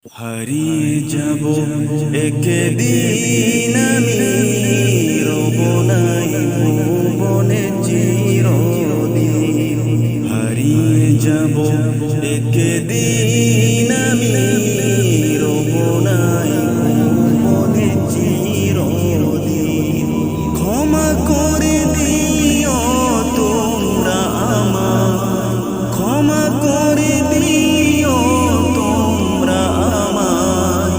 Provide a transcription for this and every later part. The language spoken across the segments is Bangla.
হারিয়ে যাব একদিন আমি, রব নাই ভুবনে চিরদিন। হারিয়ে যাব একদিন আমি, রব নাই ভুবনে চিরদিন। ক্ষমা করে দিও তোমরা আমায়, ক্ষমা করে দিও তোমরা আমায়।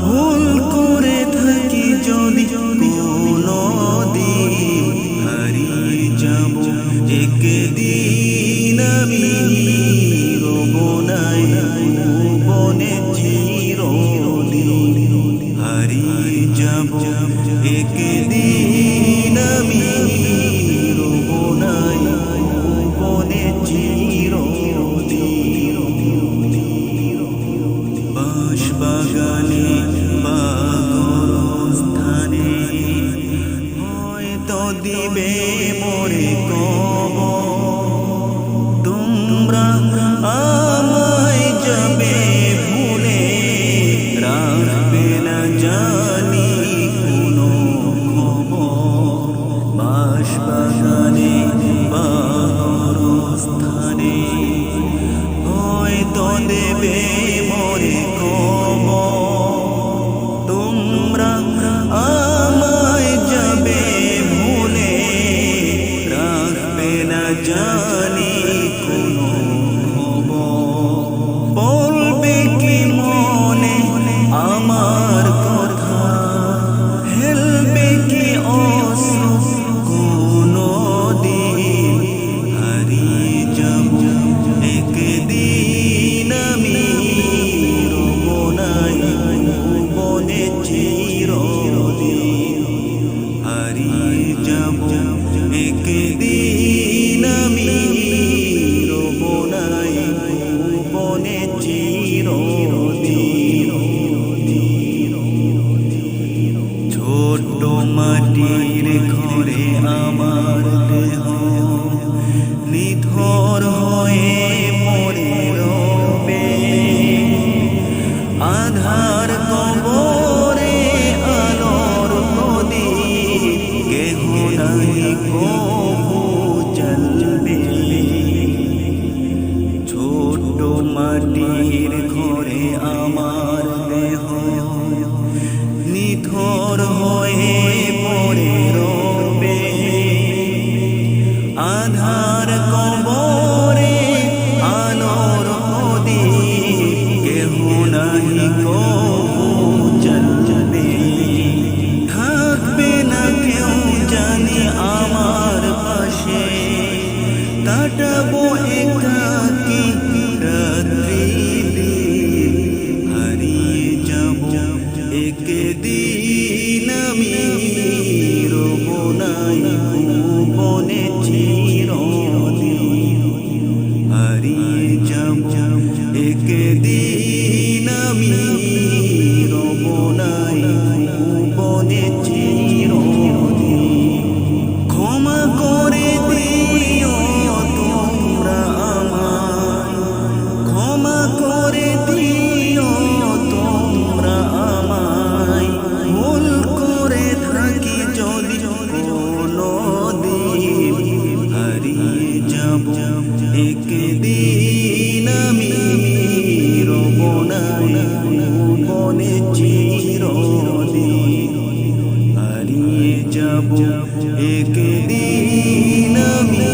ভুল করে থাকি যদি কোনদিন, হারিয়ে যাব একদিন আমি, রব নাই ভুবনে চিরদিন। হারিয়ে যাব একদিন আমি, রব নাই ভুবনে চিরদিন। বাঁশ বাগানে বা গোরস্থানে হয়তো দিবে মোরে কবর। তোমরা আমায় যাবে ভুলে, রাখবে না জানি কোনো খবর। বাঁশ বাগানে বা গোরস্থানে হয়তো দেবে মোরে কবর। তোমরা আমায় যাবে ভুলে, রাখবে না জানি কোনো খবর। বলবে কি মনে আমার কথা, হেলবে কি অশ্রু কোনদিন। হারিয়ে যাব একদিন আমি, রব নাই ভুবনে চিরদিন। হারিয়ে যাব একদিন আমি, রব নাই ভুবনে চিরদিন। ছোট্ট মাটির ঘরে আমার দেহ নিথর হয়ে পড়ে রবে। আধার কবরে আলোর প্রদীপ, কেহ নাই কবু জ্বলবে। ছোট্ট মাটির ঘরে আমার দেহ নিথর হয়ে পড়ে রবে। আধার কবরে আলোর প্রদীপ, কেহ নাহি কবু জ্বলবে। থাকবে না কেউ জানি আমার পাশে, কাটাবো একাকী রাত্রি দিন। হারিয়ে যাব একদিন আমি, রব নাই ভুবনে চিরদিন। হারিয়ে যাব একদিন আমি, রব নাই ভুবনে চিরদিন। ক্ষমা করে দিও তোমরা আমায়, ক্ষমা করে দিও তোমরা আমায়। ভুল করে থাকি যদি কোনদিন, হারিয়ে যাব একদিন আমি, রব নাই ভুবনে চিরদিন। হারিয়ে যাব একদিন আমি।